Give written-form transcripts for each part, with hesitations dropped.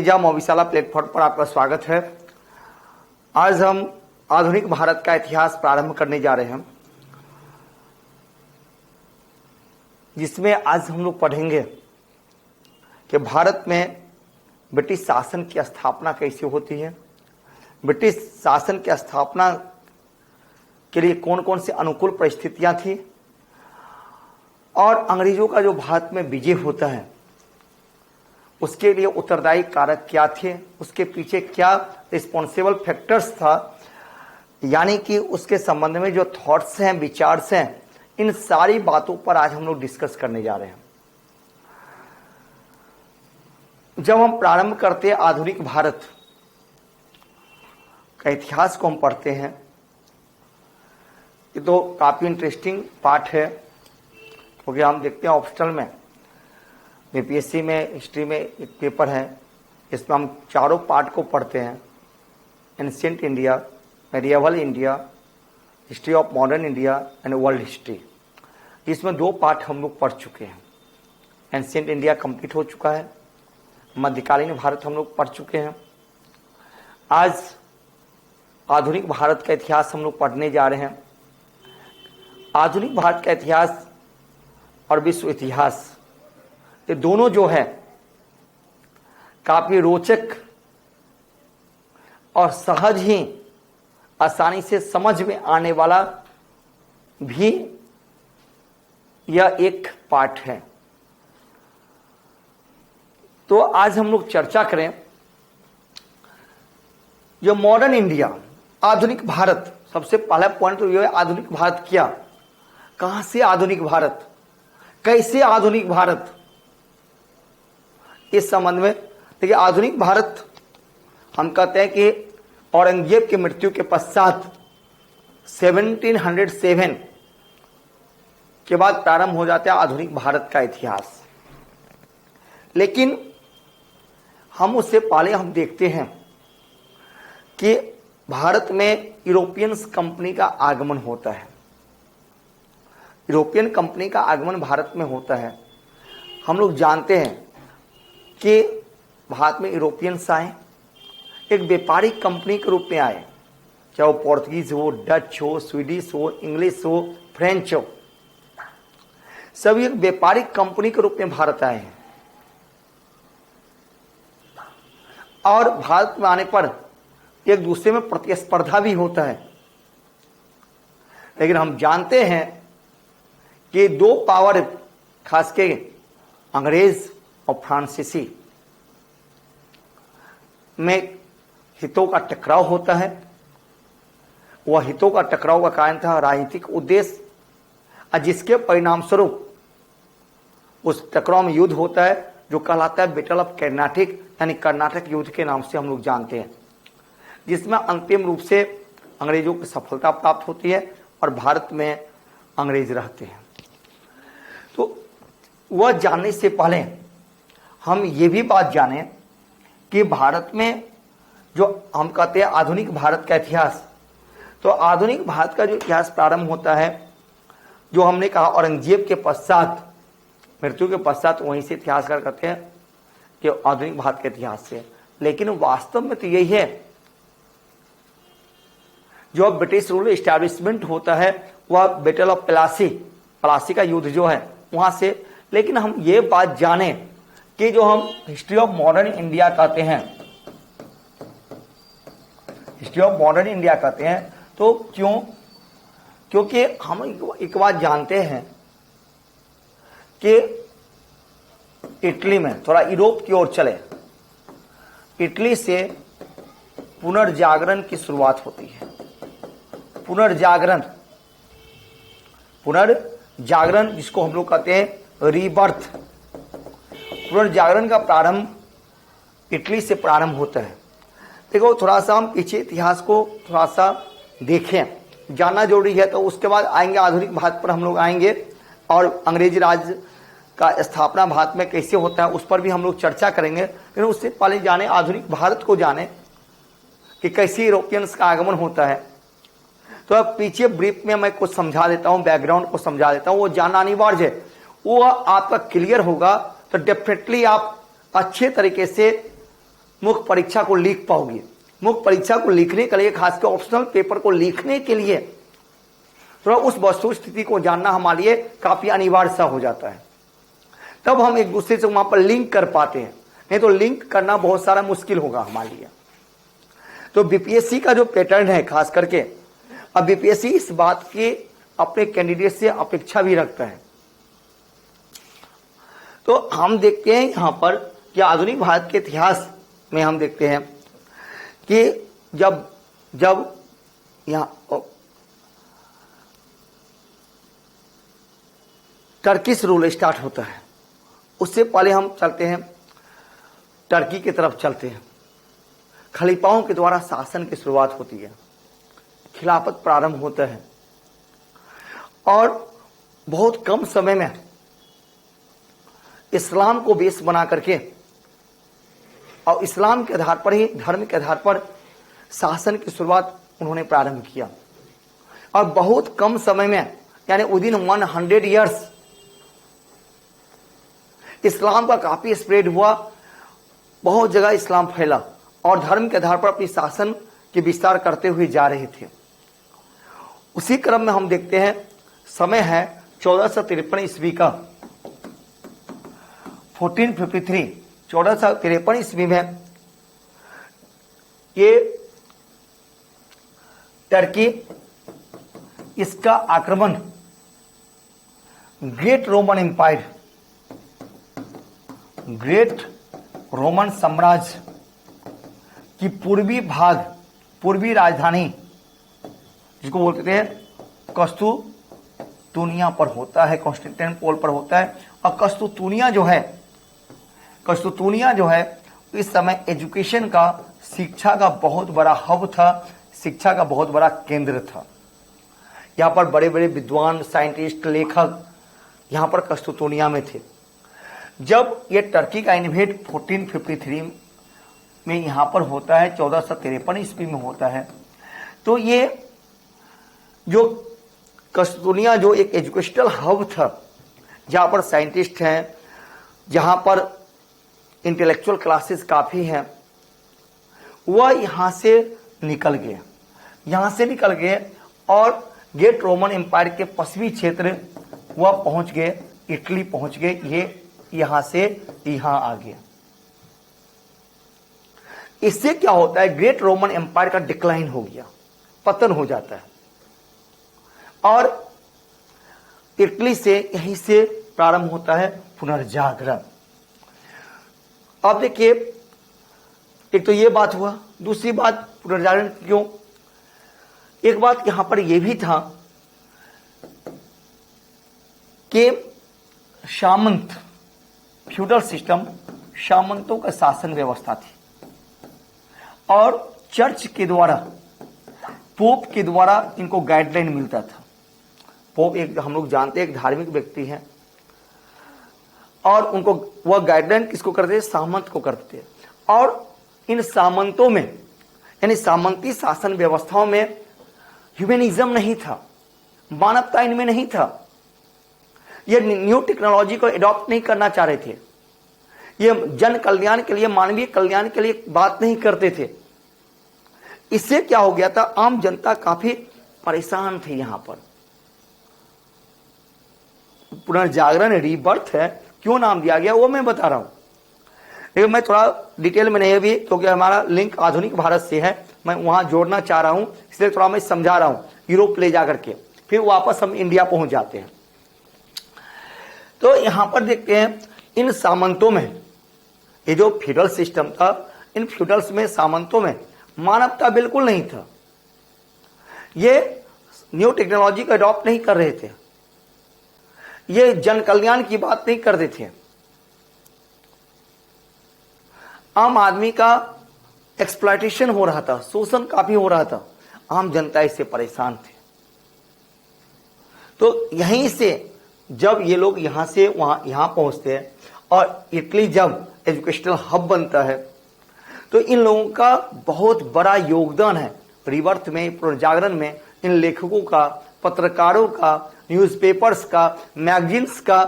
जा मोविशाला प्लेटफॉर्म पर आपका स्वागत है। आज हम आधुनिक भारत का इतिहास प्रारंभ करने जा रहे हैं, जिसमें आज हम लोग पढ़ेंगे कि भारत में ब्रिटिश शासन की स्थापना कैसे होती है, ब्रिटिश शासन की स्थापना के लिए कौन कौन से अनुकूल परिस्थितियां थी और अंग्रेजों का जो भारत में विजय होता है उसके लिए उत्तरदायी कारक क्या थे, उसके पीछे क्या रिस्पॉन्सिबल फैक्टर्स था, यानी कि उसके संबंध में जो थॉट्स हैं, विचार्स हैं, इन सारी बातों पर आज हम लोग डिस्कस करने जा रहे हैं। जब हम प्रारंभ करते हैं आधुनिक भारत का इतिहास को हम पढ़ते हैं, ये तो काफी इंटरेस्टिंग पार्ट है, क्योंकि हम देखते हैं ऑप्शनल में बीपीएससी में हिस्ट्री में एक पेपर है, इसमें हम चारों पार्ट को पढ़ते हैं। Ancient India, medieval India, history of modern India and world history. इसमें दो पार्ट हम लोग पढ़ चुके हैं। एंशिएंट इंडिया कंप्लीट हो चुका है, मध्यकालीन भारत हम लोग पढ़ चुके हैं। आज आधुनिक भारत का इतिहास हम लोग पढ़ने जा रहे हैं। आधुनिक भारत का इतिहास और विश्व इतिहास, ये दोनों जो है काफी रोचक और सहज ही आसानी से समझ में आने वाला भी यह एक पार्ट है। तो आज हम लोग चर्चा करें जो मॉडर्न इंडिया, आधुनिक भारत। सबसे पहला पॉइंट तो यह है आधुनिक भारत क्या, कहां से आधुनिक भारत, कैसे आधुनिक भारत। इस संबंध में देखिए, आधुनिक भारत हम कहते हैं कि औरंगजेब की मृत्यु के पश्चात 1707 के बाद प्रारंभ हो जाता है आधुनिक भारत का इतिहास। लेकिन हम उससे पहले हम देखते हैं कि भारत में यूरोपियन कंपनी का आगमन होता है। यूरोपियन कंपनी का आगमन भारत में होता है। हम लोग जानते हैं कि भारत में यूरोपियंस आए, एक व्यापारिक कंपनी के रूप में आए, चाहे वो पोर्तुगीज हो, डच हो, स्वीडिश हो, इंग्लिश हो, फ्रेंच हो, सभी एक व्यापारिक कंपनी के रूप में भारत आए हैं। और भारत में आने पर एक दूसरे में प्रतिस्पर्धा भी होता है। लेकिन हम जानते हैं कि दो पावर, खास के अंग्रेज और फ्रांसीसी में हितों का टकराव होता है। वह हितों का टकराव का कारण था राजनीतिक उद्देश्य, और जिसके परिणाम स्वरूप उस टकराव में युद्ध होता है जो कहलाता है बैटल ऑफ कर्नाटक, यानी कर्नाटक युद्ध के नाम से हम लोग जानते हैं, जिसमें अंतिम रूप से अंग्रेजों को सफलता प्राप्त होती है और भारत में अंग्रेज रहते हैं। तो वह जानने से पहले हम ये भी बात जाने कि भारत में जो हम कहते हैं आधुनिक भारत का इतिहास, तो आधुनिक भारत का जो इतिहास प्रारंभ होता है, जो हमने कहा औरंगजेब के पश्चात, मृत्यु के पश्चात, वहीं से इतिहासकार कहते हैं कि आधुनिक भारत के इतिहास से। लेकिन वास्तव में तो यही है, जो ब्रिटिश रूल एस्टैब्लिशमेंट होता है वह बैटल ऑफ प्लासी का युद्ध जो है वहां से। लेकिन हम ये बात जाने कि जो हम हिस्ट्री ऑफ मॉडर्न इंडिया कहते हैं, हिस्ट्री ऑफ मॉडर्न इंडिया कहते हैं, तो क्यों? क्योंकि हम एक बात जानते हैं कि इटली में, थोड़ा यूरोप की ओर चले, इटली से पुनर्जागरण की शुरुआत होती है। पुनर्जागरण जिसको हम लोग कहते हैं रीबर्थ, पुनर्जागरण का प्रारंभ इटली से प्रारंभ होता है। देखो, थोड़ा सा हम पीछे इतिहास को थोड़ा सा देखें, जानना जरूरी है। तो उसके बाद आएंगे आधुनिक भारत पर हम लोग आएंगे, और अंग्रेजी राज का स्थापना भारत में कैसे होता है उस पर भी हम लोग चर्चा करेंगे। लेकिन उससे पहले जाने आधुनिक भारत को जाने कि कैसे यूरोपियंस का आगमन होता है। तो अब पीछे ब्रीफ में मैं कुछ समझा देता हूं, बैकग्राउंड को समझा देता हूं, वो जानना अनिवार्य है। वो आपका क्लियर होगा तो डेफिनेटली आप अच्छे तरीके से मुख्य परीक्षा को लिख पाओगे। मुख्य परीक्षा को लिखने के लिए, खासकर ऑप्शनल पेपर को लिखने के लिए थोड़ा उस वस्तु स्थिति को जानना हमारे लिए काफी अनिवार्य सा हो जाता है। तब हम एक दूसरे से वहां पर लिंक कर पाते हैं, नहीं तो लिंक करना बहुत सारा मुश्किल होगा हमारे लिए। तो बीपीएससी का जो पैटर्न है खास करके, अब बीपीएससी इस बात की अपने कैंडिडेट से अपेक्षा भी रखता है। तो हम देखते हैं यहां पर कि आधुनिक भारत के इतिहास में हम देखते हैं कि जब यहां टर्किश रूल स्टार्ट होता है, उससे पहले हम चलते हैं टर्की की तरफ चलते हैं। खलीफाओं के द्वारा शासन की शुरुआत होती है, खिलाफत प्रारंभ होता है और बहुत कम समय में इस्लाम को बेस बना करके और इस्लाम के आधार पर ही, धर्म के आधार पर शासन की शुरुआत उन्होंने प्रारंभ किया। और बहुत कम समय में, यानी विदिन 100 ईयर्स इस्लाम का काफी स्प्रेड हुआ, बहुत जगह इस्लाम फैला और धर्म के आधार पर अपनी शासन के विस्तार करते हुए जा रहे थे। उसी क्रम में हम देखते हैं समय है 1453 ईस्वी का, 1453, 1453 ईस्वी में ये टर्की, इसका आक्रमण great Roman empire, great Roman साम्राज्य की पूर्वी भाग, पूर्वी राजधानी जिसको बोलते हैं कस्तुतुनिया पर होता है, कॉन्स्टेंटिनोपल पर होता है। और कस्तुतुनिया जो है इस समय एजुकेशन का, शिक्षा का बहुत बड़ा हब था, शिक्षा का बहुत बड़ा केंद्र था। यहां पर बड़े बड़े विद्वान, साइंटिस्ट, लेखक यहां पर कस्तुतुनिया में थे। जब ये टर्की का इन्वेड 1453 में यहां पर होता है, 1453 ईस्वी में होता है, तो ये जो कस्तुतुनिया जो एक एजुकेशनल हब था, जहां पर साइंटिस्ट हैं, जहां पर इंटेलेक्चुअल क्लासेस काफी हैं, वह यहां से निकल गए और ग्रेट रोमन एम्पायर के पश्चिमी क्षेत्र वह पहुंच गए, इटली पहुंच गए। ये यहां से यहां आ गया। इससे क्या होता है, ग्रेट रोमन एम्पायर का डिक्लाइन हो गया, पतन हो जाता है और इटली से, यहीं से प्रारंभ होता है पुनर्जागरण। अब देखिए, एक तो ये बात हुआ, दूसरी बात पुनर्जागरण क्यों, एक बात यहां पर यह भी था कि सामंत, फ्यूडल सिस्टम, सामंतों का शासन व्यवस्था थी और चर्च के द्वारा, पोप के द्वारा इनको गाइडलाइन मिलता था। पोप एक, हम लोग जानते हैं, एक धार्मिक व्यक्ति है और उनको वह गाइडलाइन किसको करते थे, सामंत को करते थे। और इन सामंतों में, यानी सामंती शासन व्यवस्थाओं में ह्यूमनिज्म नहीं था, मानवता इनमें नहीं था। ये न्यू टेक्नोलॉजी को एडॉप्ट नहीं करना चाह रहे थे, ये जन कल्याण के लिए, मानवीय कल्याण के लिए बात नहीं करते थे। इससे क्या हो गया था, आम जनता काफी परेशान थी। यहां पर पुनर्जागरण, रीबर्थ है, क्यों नाम दिया गया वो मैं बता रहा हूं, लेकिन मैं थोड़ा डिटेल में नहीं अभी, क्योंकि हमारा लिंक आधुनिक भारत से है, मैं वहां जोड़ना चाह रहा हूं, इसलिए थोड़ा मैं समझा रहा हूं, यूरोप ले जाकर के फिर वापस हम इंडिया पहुंच जाते हैं। तो यहां पर देखते हैं इन सामंतों में, ये जो फ्यूडल सिस्टम था, इन फ्यूडल्स में, सामंतों में मानवता बिल्कुल नहीं था। ये न्यू टेक्नोलॉजी को अडॉप्ट नहीं कर रहे थे, ये जन कल्याण की बात नहीं करते थे। आम आदमी का एक्सप्लॉयटेशन हो रहा था, शोषण काफी हो रहा था, आम जनता इससे परेशान थे। तो यहीं से जब ये लोग यहां से यहां पहुंचते हैं और इटली जब एजुकेशनल हब बनता है, तो इन लोगों का बहुत बड़ा योगदान है रिवर्थ में, पुनर्जागरण में। इन लेखकों का, पत्रकारों का, न्यूज़पेपर्स का, मैगजीन्स का,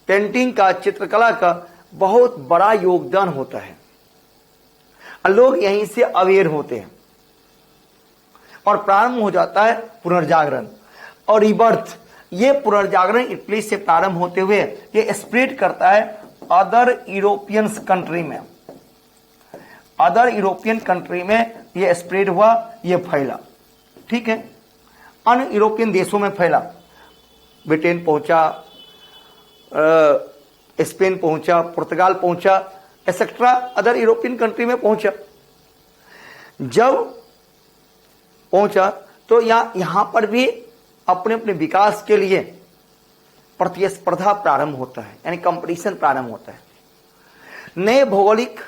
पेंटिंग का, चित्रकला का बहुत बड़ा योगदान होता है। लोग यहीं से अवेयर होते हैं और प्रारंभ हो जाता है पुनर्जागरण और रिबर्थ। ये पुनर्जागरण इटली से प्रारंभ होते हुए ये स्प्रेड करता है अदर यूरोपियन कंट्री में। अदर यूरोपियन कंट्री में ये स्प्रेड हुआ, ये फैला, ठीक है। अन्य यूरोपियन देशों में फैला, ब्रिटेन पहुंचा, स्पेन पहुंचा, पुर्तगाल पहुंचा, एक्सेट्रा अदर यूरोपियन कंट्री में पहुंचा। जब पहुंचा तो यहां पर भी अपने अपने विकास के लिए प्रतिस्पर्धा प्रारंभ होता है, यानी कंपटीशन प्रारंभ होता है। नए भौगोलिक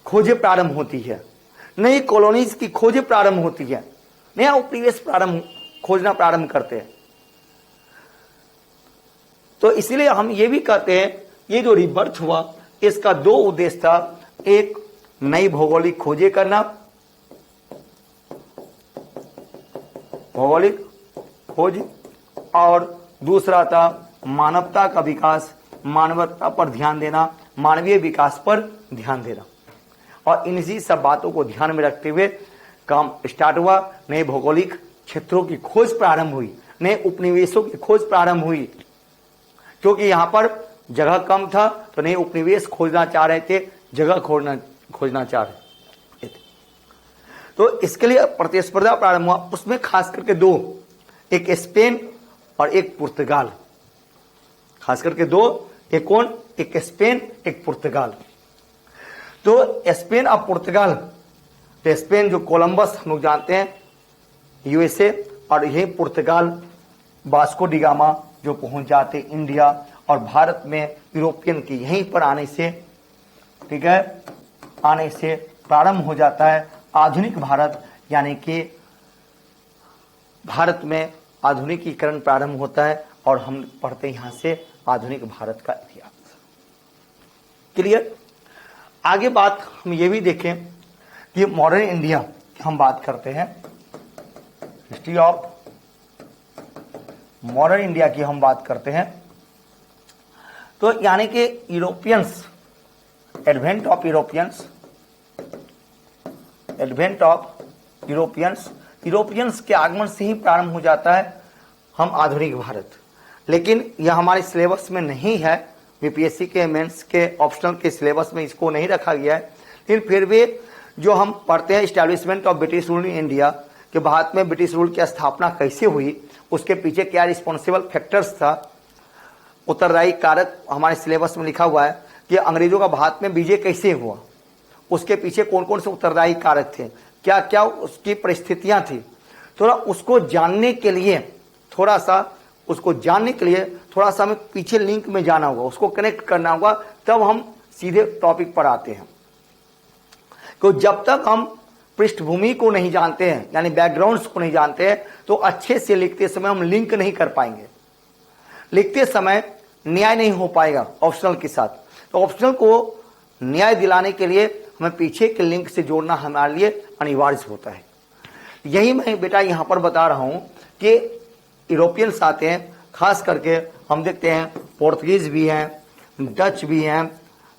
खोजें प्रारंभ होती है, नई कॉलोनीज की खोजें प्रारंभ होती है, नया उपनिवेश खोजना प्रारंभ करते हैं। तो इसलिए हम ये भी कहते हैं ये जो रिबर्थ हुआ इसका दो उद्देश्य था, एक नई भौगोलिक खोजें करना, भौगोलिक खोज, और दूसरा था मानवता का विकास, मानवता पर ध्यान देना, मानवीय विकास पर ध्यान देना। और इन्हीं सब बातों को ध्यान में रखते हुए काम स्टार्ट हुआ। नए भौगोलिक क्षेत्रों की खोज प्रारंभ हुई, नए उपनिवेशों की खोज प्रारंभ हुई, क्योंकि यहां पर जगह कम था तो नए उपनिवेश खोजना चाह रहे थे, जगह खोजना चाह रहे थे। तो इसके लिए प्रतिस्पर्धा प्रारंभ हुआ, उसमें खास करके दो, एक स्पेन और एक पुर्तगाल, खास करके दो, एक कौन, एक स्पेन एक पुर्तगाल। तो स्पेन और पुर्तगाल, तो स्पेन जो कोलंबस हम लोग जानते हैं यूएसए, और यही पुर्तगाल वास्को डी गामा जो पहुंच जाते इंडिया और भारत में यूरोपियन की यहीं पर आने से, ठीक है, आने से प्रारंभ हो जाता है आधुनिक भारत, यानी कि भारत में आधुनिकीकरण प्रारंभ होता है और हम पढ़ते हैं यहां से आधुनिक भारत का इतिहास। क्लियर। आगे बात हम ये भी देखें कि मॉडर्न इंडिया की हम बात करते हैं, हिस्ट्री ऑफ मॉडर्न इंडिया की हम बात करते हैं। तो यानी कि Europeans, advent of Europeans, advent of Europeans, Europeans के आगमन से ही प्रारंभ हो जाता है हम आधुनिक भारत। लेकिन यह हमारे सिलेबस में नहीं है, बीपीएससी के मेंस के ऑप्शनल के सिलेबस में इसको नहीं रखा गया है, लेकिन फिर भी जो हम पढ़ते हैं establishment of British rule in India, कि भारत में ब्रिटिश रूल की स्थापना कैसे हुई, उसके पीछे क्या रिस्पॉन्सिबल फैक्टर्स था, उत्तरदायी कारक हमारे सिलेबस में लिखा हुआ है कि अंग्रेजों का भारत में विजय कैसे हुआ, उसके पीछे कौन कौन से उत्तरदायी कारक थे, क्या क्या उसकी परिस्थितियां थी। थोड़ा उसको जानने के लिए थोड़ा सा हमें पीछे लिंक में जाना होगा, उसको कनेक्ट करना होगा, तब हम सीधे टॉपिक पर आते हैं। तो जब तक हम पृष्ठभूमि को नहीं जानते हैं, यानी बैकग्राउंड्स को नहीं जानते हैं, तो अच्छे से लिखते समय हम लिंक नहीं कर पाएंगे, लिखते समय न्याय नहीं हो पाएगा ऑप्शनल के साथ। तो ऑप्शनल को न्याय दिलाने के लिए हमें पीछे के लिंक से जोड़ना हमारे लिए अनिवार्य होता है। यही मैं बेटा यहां पर बता रहा हूं कि यूरोपियंस आते हैं, खास करके हम देखते हैं पोर्तुगीज भी हैं, डच भी हैं,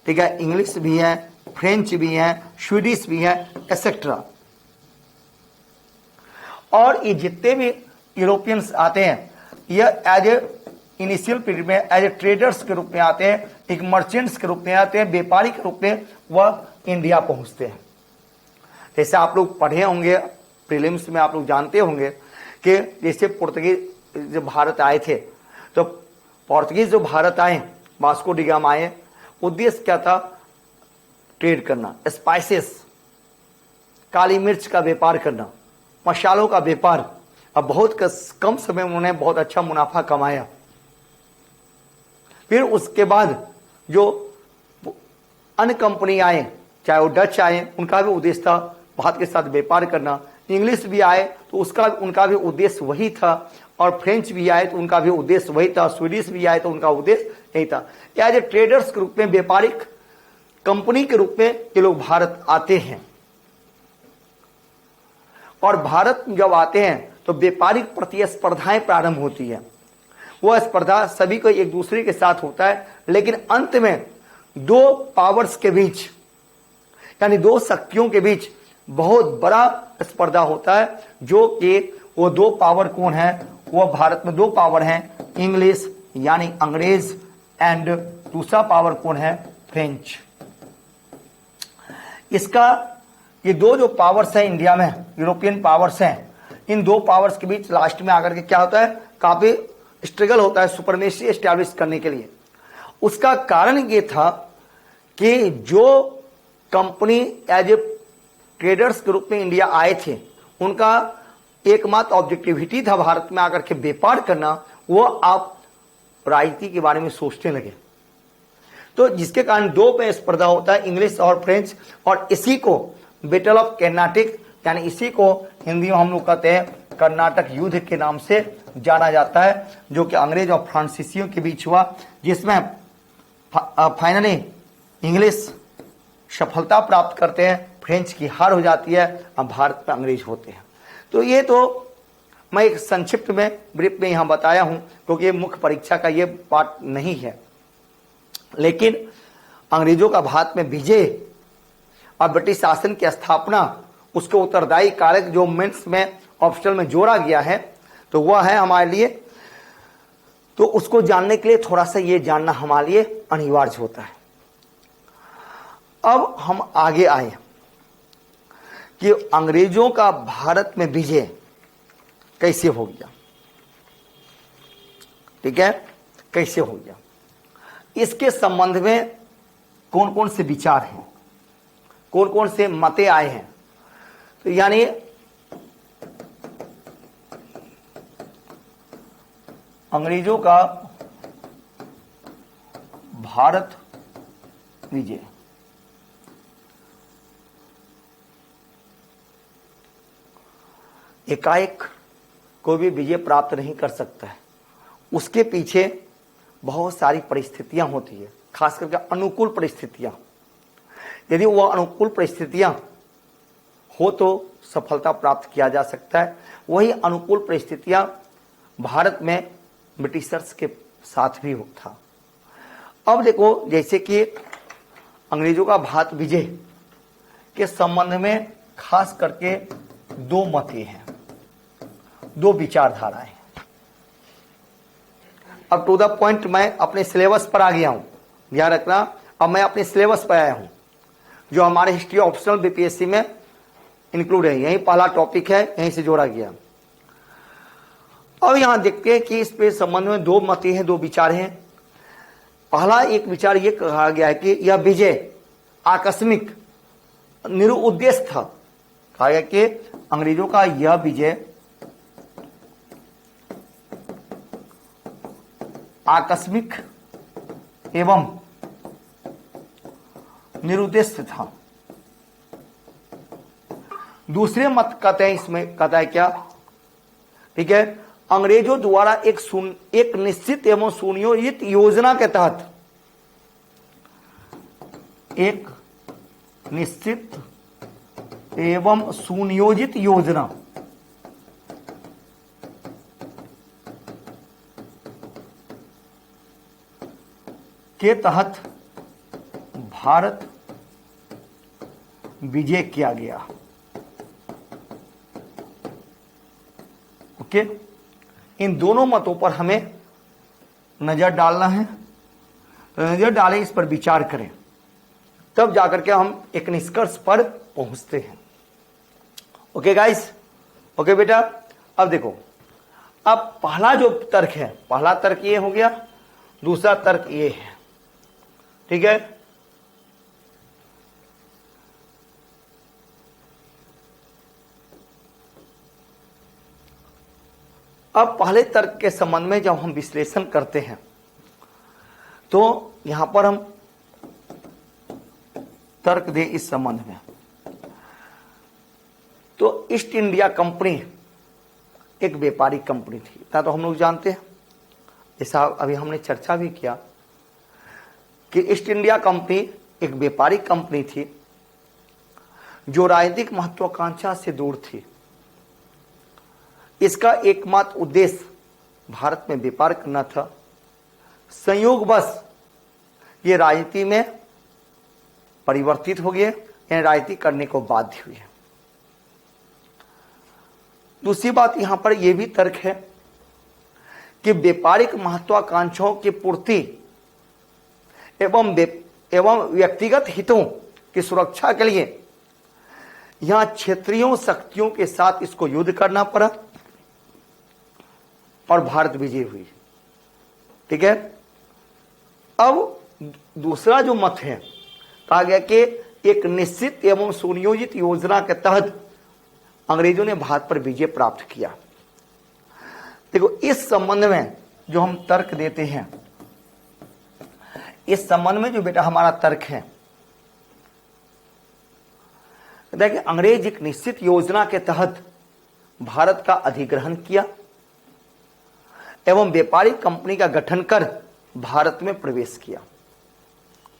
ठीक है, इंग्लिश भी है, फ्रेंच भी है, स्वीडिश भी है, एक्सेट्रा। और ये जितने भी यूरोपियंस आते हैं यह एज ए इनिशियल पीरियड में एज ए ट्रेडर्स के रूप में आते हैं, एक मर्चेंट्स के रूप में आते हैं, व्यापारी के रूप में वह इंडिया पहुंचते हैं। जैसे आप लोग पढ़े होंगे प्रीलिम्स में, आप लोग जानते होंगे कि जैसे पुर्तगीज जब भारत आए थे, तो पोर्तुगीज जो भारत आए, वास्को डी गामा आए, उद्देश्य क्या था, ट्रेड करना, स्पाइसेस, काली मिर्च का व्यापार करना, मसालों का व्यापार। अब बहुत कम समय में उन्होंने बहुत अच्छा मुनाफा कमाया। फिर उसके बाद जो अन्य कंपनी आए, चाहे वो डच आए, उनका भी उद्देश्य था भारत के साथ व्यापार करना, इंग्लिश भी आए तो उनका भी उद्देश्य वही था, और फ्रेंच भी आए तो उनका भी उद्देश्य वही था, स्वीडिश भी आए तो उनका उद्देश्य यही था। एज ए ट्रेडर्स के रूप में, व्यापारिक कंपनी के रूप में ये लोग भारत आते हैं। और भारत जब आते हैं तो व्यापारिक प्रतिस्पर्धाएं प्रारंभ होती है। वह स्पर्धा सभी को एक दूसरे के साथ होता है, लेकिन अंत में दो पावर्स के बीच यानी दो शक्तियों के बीच बहुत बड़ा स्पर्धा होता है, जो कि वो दो पावर कौन है, वो भारत में दो पावर हैं, इंग्लिश यानी अंग्रेज एंड दूसरा पावर कौन है, फ्रेंच। इसका ये दो जो पावर्स हैं इंडिया में, यूरोपियन पावर्स हैं, इन दो पावर्स के बीच लास्ट में आकर के क्या होता है, काफी स्ट्रगल होता है सुपरमेसी एस्टैब्लिश करने के लिए। उसका कारण ये था कि जो कंपनी एज ए ट्रेडर्स के रूप में इंडिया आए थे, उनका एकमात्र ऑब्जेक्टिविटी था भारत में आकर के व्यापार करना, वो आप राजनीति के बारे में सोचने लगे। तो जिसके कारण दो पे स्पर्धा होता है, इंग्लिश और फ्रेंच, और इसी को बैटल ऑफ कर्नाटक, यानी इसी को हिंदी में हम लोग कहते हैं कर्नाटक युद्ध के नाम से जाना जाता है, जो कि अंग्रेज और फ्रांसीसियों के बीच हुआ, जिसमें फाइनली इंग्लिश सफलता प्राप्त करते हैं, फ्रेंच की हार हो जाती है, अब भारत में अंग्रेज होते हैं। तो ये तो मैं एक संक्षिप्त में ब्रीफ में यहां बताया हूं, क्योंकि ये मुख्य परीक्षा का ये पार्ट नहीं है। लेकिन अंग्रेजों का भारत में विजय और ब्रिटिश शासन की स्थापना, उसके उत्तरदायी कारक जो मेंस में ऑप्शनल में जोड़ा गया है, तो वह है हमारे लिए, तो उसको जानने के लिए थोड़ा सा ये जानना हमारे लिए अनिवार्य होता है। अब हम आगे आए कि अंग्रेजों का भारत में विजय कैसे हो गया, ठीक है, कैसे हो गया, इसके संबंध में कौन कौन से विचार हैं, कौन कौन से मते आए हैं। तो यानी अंग्रेजों का भारत विजय, एकाएक कोई भी विजय प्राप्त नहीं कर सकता है, उसके पीछे बहुत सारी परिस्थितियां होती है, खास करके अनुकूल परिस्थितियां। यदि वह अनुकूल परिस्थितियां हो तो सफलता प्राप्त किया जा सकता है। वही अनुकूल परिस्थितियां भारत में ब्रिटिशर्स के साथ भी था। अब देखो, जैसे कि अंग्रेजों का भारत विजय के संबंध में खास करके दो मते हैं, दो विचारधाराएं हैं। अब टू द पॉइंट मैं अपने सिलेबस पर आ गया हूं, ध्यान रखना। अब मैं अपने सिलेबस पर आया हूं, जो हमारे हिस्ट्री ऑप्शनल बीपीएससी में इंक्लूड है, यही पहला टॉपिक है, यहीं से जोड़ा गया। अब यहां देखते हैं कि इस पे संबंध में दो मते हैं, दो विचार हैं। पहला एक विचार यह कहा गया है कि यह विजय आकस्मिक निरुद्देश्य था। कहा गया कि अंग्रेजों का यह विजय आकस्मिक एवं निरुद्देश्य था। दूसरे मत कहते हैं, इसमें कहता है क्या, ठीक है, अंग्रेजों द्वारा एक निश्चित एवं सुनियोजित योजना के तहत, एक निश्चित एवं सुनियोजित योजना के तहत भारत विजय किया गया। ओके, इन दोनों मतों पर हमें नजर डालना है। नजर डालें, इस पर विचार करें, तब जाकर के हम एक निष्कर्ष पर पहुंचते हैं। ओके गाइस, ओके बेटा। अब देखो, अब पहला जो तर्क है, पहला तर्क ये हो गया, दूसरा तर्क ये है, ठीक है। अब पहले तर्क के संबंध में जब हम विश्लेषण करते हैं, तो यहां पर हम तर्क दें इस संबंध में, तो ईस्ट इंडिया कंपनी एक व्यापारिक कंपनी थी, इतना तो हम लोग जानते हैं। ऐसा अभी हमने चर्चा भी किया कि ईस्ट इंडिया कंपनी एक व्यापारिक कंपनी थी, जो राजनीतिक महत्वाकांक्षा से दूर थी। इसका एकमात्र उद्देश्य भारत में व्यापार करना था। संयोगवश ये राजनीति में परिवर्तित हो गए, यानी राजनीति करने को बाध्य हुए। दूसरी बात यहां पर यह भी तर्क है कि व्यापारिक महत्वाकांक्षाओं की पूर्ति एवं व्यक्तिगत हितों की सुरक्षा के लिए यहां क्षेत्रीय शक्तियों के साथ इसको युद्ध करना पड़ा और भारत विजयी हुई। ठीक है। अब दूसरा जो मत है, कहा गया कि एक निश्चित एवं सुनियोजित योजना के तहत अंग्रेजों ने भारत पर विजय प्राप्त किया। देखो, इस संबंध में जो हम तर्क देते हैं, इस संबंध में जो बेटा हमारा तर्क है, देखिए अंग्रेज एक निश्चित योजना के तहत भारत का अधिग्रहण किया एवं व्यापारिक कंपनी का गठन कर भारत में प्रवेश किया।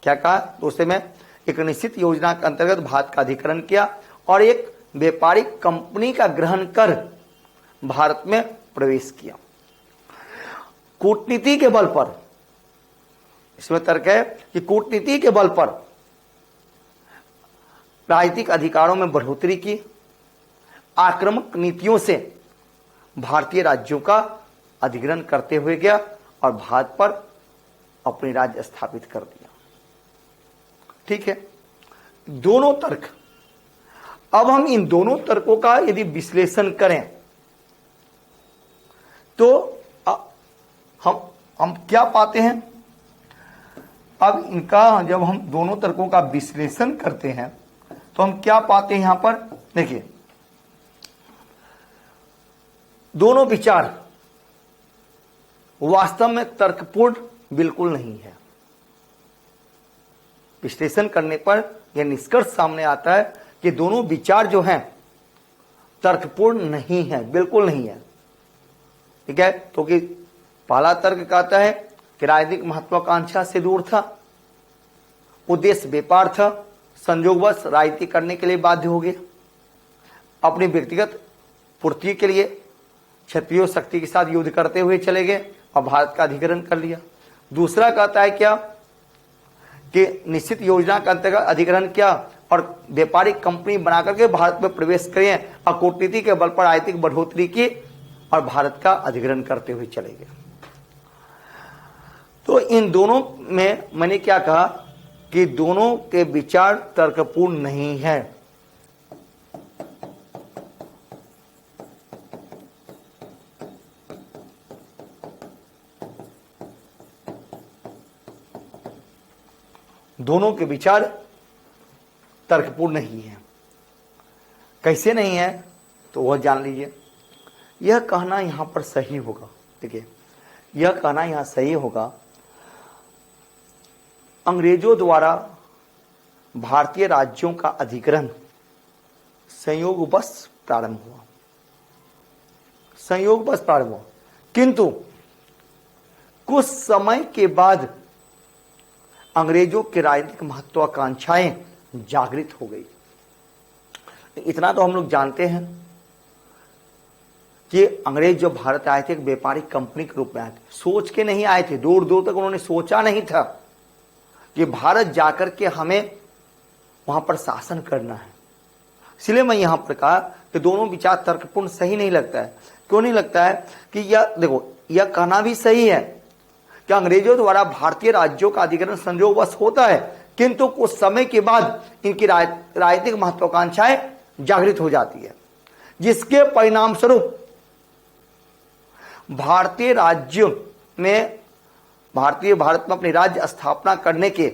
क्या कहा दूसरे में, एक निश्चित योजना के अंतर्गत भारत का अधिग्रहण किया और एक व्यापारिक कंपनी का ग्रहण कर भारत में प्रवेश किया। कूटनीति के बल पर, इसमें तर्क है कि कूटनीति के बल पर राजनीतिक अधिकारों में बढ़ोतरी की, आक्रामक नीतियों से भारतीय राज्यों का अधिग्रहण करते हुए गया और भारत पर अपनी राज्य स्थापित कर दिया। ठीक है, दोनों तर्क। अब हम इन दोनों तर्कों का यदि विश्लेषण करें तो हम क्या पाते हैं। अब इनका जब हम दोनों तर्कों का विश्लेषण करते हैं तो हम क्या पाते हैं। यहां पर देखिए, दोनों विचार वास्तव में तर्कपूर्ण बिल्कुल नहीं है। विश्लेषण करने पर यह निष्कर्ष सामने आता है कि दोनों विचार जो हैं तर्कपूर्ण नहीं है, बिल्कुल नहीं है। ठीक है, तो कि पहला तर्क कहता है कि राजनीतिक महत्वाकांक्षा से दूर था, उद्देश्य व्यापार था, संयोगवश राजनीति करने के लिए बाध्य हो गए, अपनी व्यक्तिगत पूर्ति के लिए क्षत्रिय शक्ति के साथ युद्ध करते हुए चले गए और भारत का अधिग्रहण कर लिया। दूसरा कहता है क्या कि निश्चित योजना के अंतर्गत अधिग्रहण किया और व्यापारिक कंपनी बना करके भारत में प्रवेश किए और कूटनीति के बल पर आर्थिक बढ़ोतरी की और भारत का अधिग्रहण करते हुए चले गए। तो इन दोनों में मैंने क्या कहा कि दोनों के विचार तर्कपूर्ण नहीं है। दोनों के विचार तर्कपूर्ण नहीं है। कैसे नहीं है तो वह जान लीजिए। यह कहना यहां पर सही होगा। देखिए, यह कहना यहां सही होगा, अंग्रेजों द्वारा भारतीय राज्यों का अधिग्रहण संयोगवश प्रारंभ हुआ, संयोगवश प्रारंभ हुआ, किंतु कुछ समय के बाद अंग्रेजों की राजनीतिक महत्वाकांक्षाएं जागृत हो गई। इतना तो हम लोग जानते हैं कि अंग्रेज जब भारत आए थे एक व्यापारिक कंपनी के रूप में आए थे, सोच के नहीं आए थे, दूर दूर तक उन्होंने सोचा नहीं था कि भारत जाकर के हमें वहां पर शासन करना है। इसलिए मैं यहां पर कहा कि दोनों विचार तर्कपूर्ण सही नहीं लगता है। क्यों नहीं लगता है कि यह देखो, यह कहना भी सही है कि अंग्रेजों द्वारा भारतीय राज्यों का अधिग्रहण संयोगवश होता है, किंतु कुछ समय के बाद इनकी राजनीतिक महत्वाकांक्षाएं जागृत हो जाती है, जिसके परिणाम स्वरूप भारतीय राज्यों में भारत में अपनी राज्य स्थापना करने के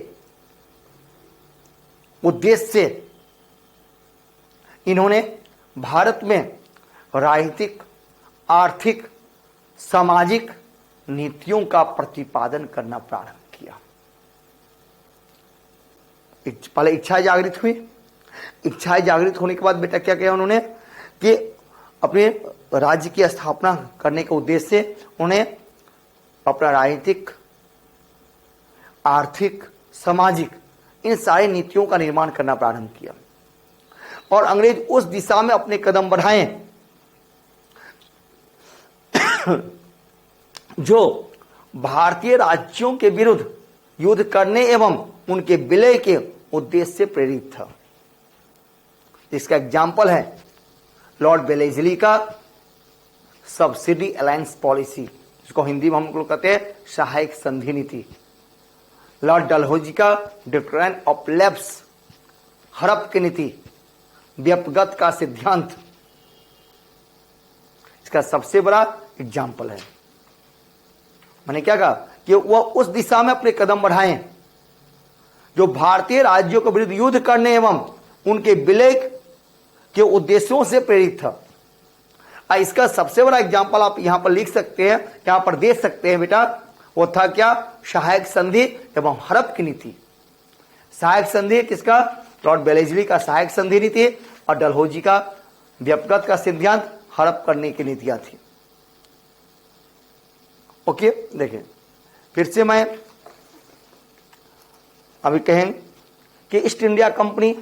उद्देश्य से इन्होंने भारत में राजनीतिक, आर्थिक, सामाजिक नीतियों का प्रतिपादन करना प्रारंभ किया। पहले इच्छाएं जागृत हुई, इच्छाएं जागृत होने के बाद बेटा क्या किया उन्होंने कि अपने राज्य की स्थापना करने के उद्देश्य से उन्हें अपना राजनीतिक, आर्थिक, सामाजिक इन सारी नीतियों का निर्माण करना प्रारंभ किया और अंग्रेज उस दिशा में अपने कदम बढ़ाए जो भारतीय राज्यों के विरुद्ध युद्ध करने एवं उनके विलय के उद्देश्य से प्रेरित था। इसका एग्जाम्पल है लॉर्ड वेलेस्ली का सब्सिडी अलायंस पॉलिसी, जिसको हिंदी में हम लोग कहते हैं सहायक संधि नीति। लॉर्ड डलहौजी का डिक्लाइन ऑफ लैप्स, हड़प की नीति, व्यपगत का सिद्धांत, इसका सबसे बड़ा एग्जाम्पल है। मैंने क्या कहा कि वह उस दिशा में अपने कदम बढ़ाएं जो भारतीय राज्यों के विरुद्ध युद्ध करने एवं उनके विलय के उद्देश्यों से प्रेरित था। इसका सबसे बड़ा एग्जाम्पल आप यहां पर लिख सकते हैं, यहां पर दे सकते हैं बेटा, वो था क्या? सहायक संधि एवं हड़प की नीति। सहायक संधि किसका? लॉर्ड वेलेस्ली का सहायक संधि नीति और डलहौजी का व्यपगत का सिद्धांत, हड़प करने की नीतियां थी। ओके, देखें फिर से मैं अभी कहें कि ईस्ट इंडिया कंपनी,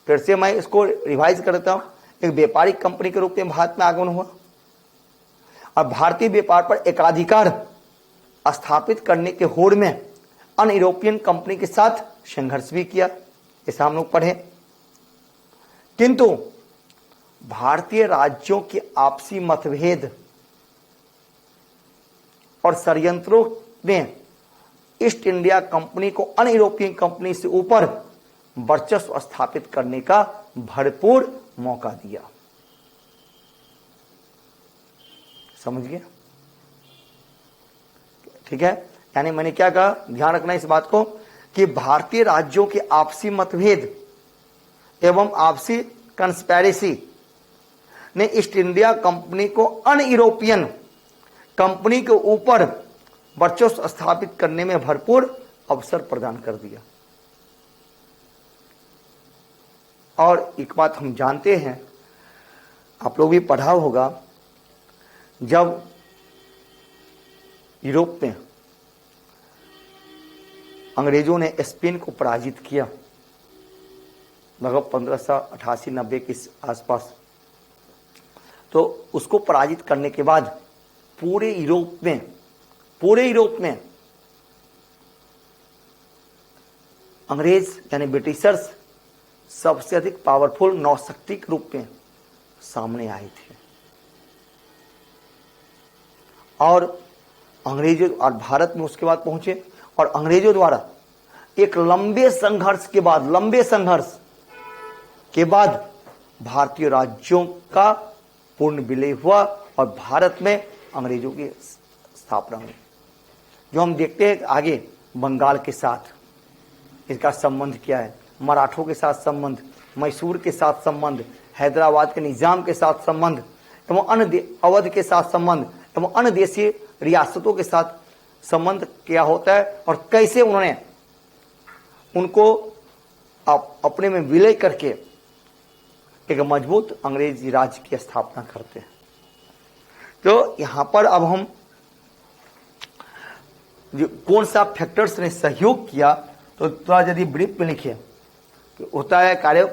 फिर से मैं इसको रिवाइज करता हूं, एक व्यापारिक कंपनी के रूप में भारत में आगमन हुआ और भारतीय व्यापार पर एकाधिकार स्थापित करने के होड़ में अन्य यूरोपियन कंपनी के साथ संघर्ष भी किया, ऐसा हम लोग पढ़े। किंतु भारतीय राज्यों के आपसी मतभेद और षड्यंत्रों ने ईस्ट इंडिया कंपनी को अन्य यूरोपियन कंपनी से ऊपर वर्चस्व स्थापित करने का भरपूर मौका दिया। समझ गए? ठीक है, यानी मैंने क्या कहा, ध्यान रखना इस बात को कि भारतीय राज्यों के आपसी मतभेद एवं आपसी कंस्पेरेसी ने ईस्ट इंडिया कंपनी को अन्य यूरोपियन कंपनी के ऊपर वर्चस्व स्थापित करने में भरपूर अवसर प्रदान कर दिया। और एक बात हम जानते हैं, आप लोग भी पढ़ा होगा, जब यूरोप में अंग्रेजों ने स्पेन को पराजित किया लगभग 1588-90 के आसपास, तो उसको पराजित करने के बाद पूरे यूरोप में अंग्रेज यानी ब्रिटिशर्स सबसे अधिक पावरफुल नौशक्ति के रूप में सामने आए थे। और अंग्रेजों और भारत में उसके बाद पहुंचे और अंग्रेजों द्वारा एक लंबे संघर्ष के बाद भारतीय राज्यों का पूर्ण विलय हुआ और भारत में अंग्रेजों की स्थापना हुई। जो हम देखते हैं आगे बंगाल के साथ इसका संबंध क्या है, मराठों के साथ संबंध, मैसूर के साथ संबंध, हैदराबाद के निजाम के साथ संबंध एवं अन्य अवध के साथ संबंध एवं अन्य देशीय रियासतों के साथ संबंध क्या होता है और कैसे उन्होंने उनको अपने में विलय करके एक मजबूत अंग्रेजी राज्य की स्थापना करते हैं। तो यहां पर अब हम कौन सा फैक्टर्स ने सहयोग किया, तो थोड़ा यदि ब्रीफ में लिखिए होता है कार्य,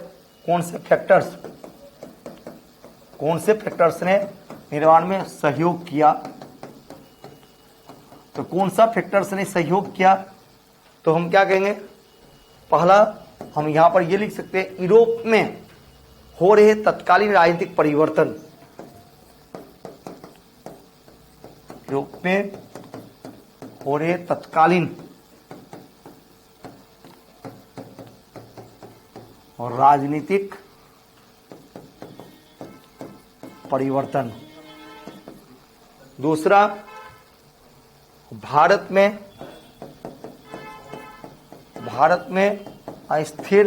कौन से फैक्टर्स ने निर्माण में सहयोग किया। तो कौन सा फैक्टर्स ने सहयोग किया, तो हम क्या कहेंगे, पहला हम यहां पर ये लिख सकते हैं, यूरोप में हो रहे तत्कालीन राजनीतिक परिवर्तन, यूरोप में हो रहे तत्कालीन और राजनीतिक परिवर्तन। दूसरा, भारत में अस्थिर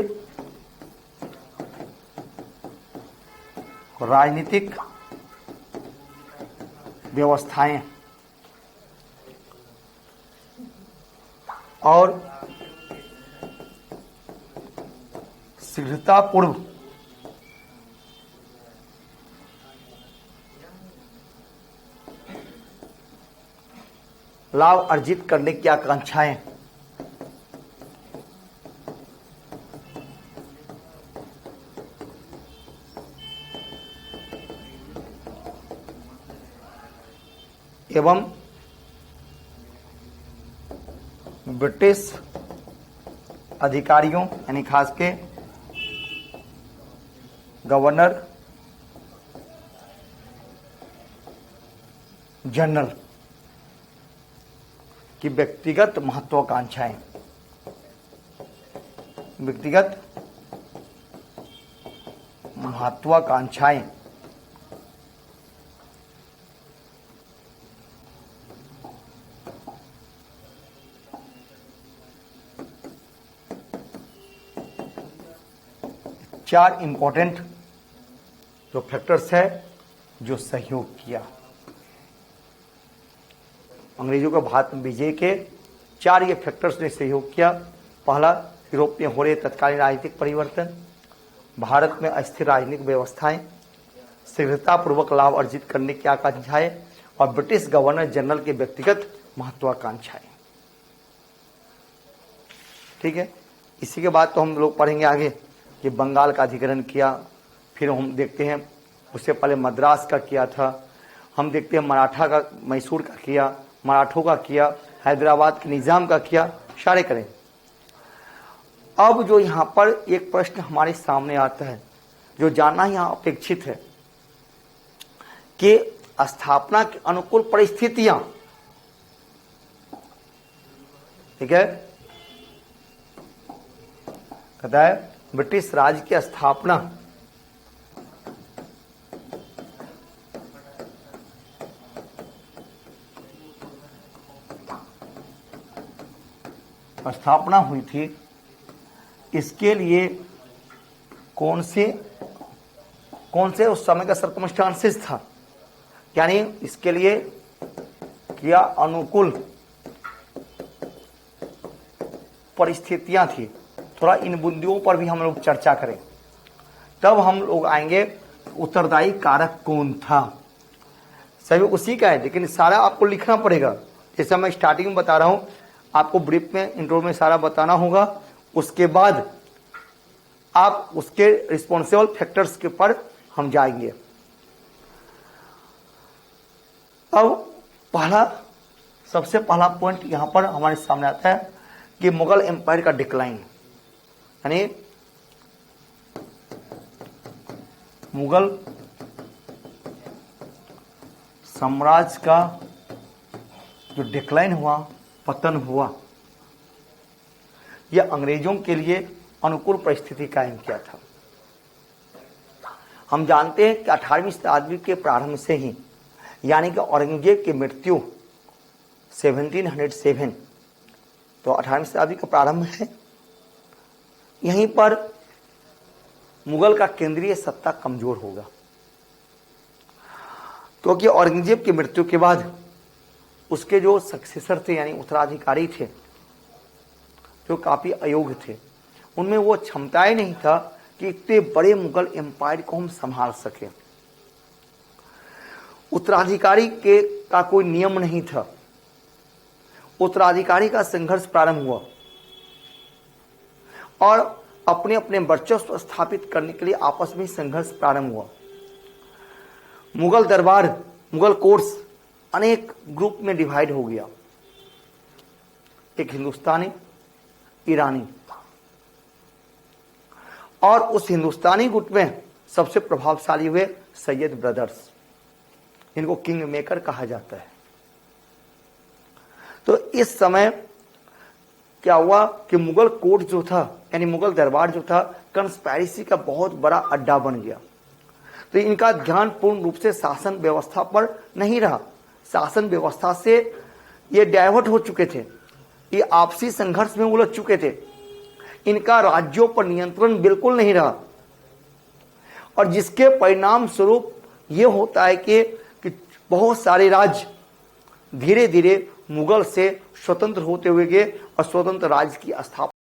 राजनीतिक व्यवस्थाएं और शीघ्रतापूर्व लाभ अर्जित करने की आकांक्षाएं। एवं ब्रिटिश अधिकारियों यानी खास के गवर्नर जनरल की व्यक्तिगत महत्वाकांक्षाएं, व्यक्तिगत महत्वाकांक्षाएं चार इंपॉर्टेंट जो फैक्टर्स है जो सहयोग किया अंग्रेजों के भारत में विजय के, चार ये फैक्टर्स ने सहयोग किया। पहला, यूरोप में हो रहे तत्कालीन राजनीतिक परिवर्तन, भारत में अस्थिर राजनीतिक व्यवस्थाएं, शीघ्रतापूर्वक लाभ अर्जित करने की आकांक्षाएं और ब्रिटिश गवर्नर जनरल के व्यक्तिगत महत्वाकांक्षाएं। ठीक है, इसी के बाद तो हम लोग पढ़ेंगे आगे कि बंगाल का अधिग्रहण किया, फिर हम देखते हैं उससे पहले मद्रास का किया था, हम देखते हैं मराठा का, मैसूर का किया, मराठों का किया, हैदराबाद के निजाम का किया, सारे करें। अब जो यहां पर एक प्रश्न हमारे सामने आता है जो जानना यहां अपेक्षित है कि स्थापना की अनुकूल परिस्थितियां, ठीक है, कहता है ब्रिटिश राज की स्थापना हुई थी, इसके लिए कौन से उस समय का सर्कमस्टांसेस था, यानी इसके लिए क्या अनुकूल परिस्थितियां थी। थोड़ा इन बिंदुओं पर भी हम लोग चर्चा करें, तब हम लोग आएंगे उत्तरदायी कारक कौन था। सभी उसी का है, लेकिन सारा आपको लिखना पड़ेगा। जैसे मैं स्टार्टिंग में बता रहा हूं, आपको ब्रीफ में, इंट्रो में सारा बताना होगा, उसके बाद आप उसके रिस्पॉन्सिबल फैक्टर्स के पर हम जाएंगे। अब सबसे पहला पॉइंट यहां पर हमारे सामने आता है कि मुगल एम्पायर का डिक्लाइन, यानी मुगल साम्राज्य का जो डिक्लाइन हुआ, पतन हुआ, यह अंग्रेजों के लिए अनुकूल परिस्थिति कायम किया था। हम जानते हैं कि 18वीं शताब्दी के प्रारंभ से ही, यानी कि औरंगजेब की मृत्यु 1707, तो 18वीं शताब्दी का प्रारंभ है। यहीं पर मुगल का केंद्रीय सत्ता कमजोर होगा, क्योंकि औरंगजेब की मृत्यु के बाद उसके जो सक्सेसर थे, यानी उत्तराधिकारी थे, जो काफी अयोग्य थे, उनमें वो क्षमताएं नहीं था कि इतने बड़े मुगल एम्पायर को हम संभाल सके। उत्तराधिकारी का कोई नियम नहीं था। उत्तराधिकारी का संघर्ष प्रारंभ हुआ और अपने अपने वर्चस्व स्थापित करने के लिए आपस में संघर्ष प्रारंभ हुआ। मुगल दरबार, मुगल कोर्ट्स अनेक ग्रुप में डिवाइड हो गया, एक हिंदुस्तानी, ईरानी, और उस हिंदुस्तानी गुट में सबसे प्रभावशाली हुए सैयद ब्रदर्स, इनको किंग मेकर कहा जाता है। तो इस समय क्या हुआ कि मुगल कोर्ट जो था, यानी मुगल दरबार जो था, कंस्पायरेसी का बहुत बड़ा अड्डा बन गया। तो इनका ध्यान पूर्ण रूप से शासन व्यवस्था पर नहीं रहा, शासन व्यवस्था से ये डाइवर्ट हो चुके थे, ये आपसी संघर्ष में उलझ चुके थे, इनका राज्यों पर नियंत्रण बिल्कुल नहीं रहा, और जिसके परिणाम स्वरूप ये होता है कि बहुत सारे राज्य धीरे धीरे मुगल से स्वतंत्र होते हुए गए और स्वतंत्र राज्य की स्थापना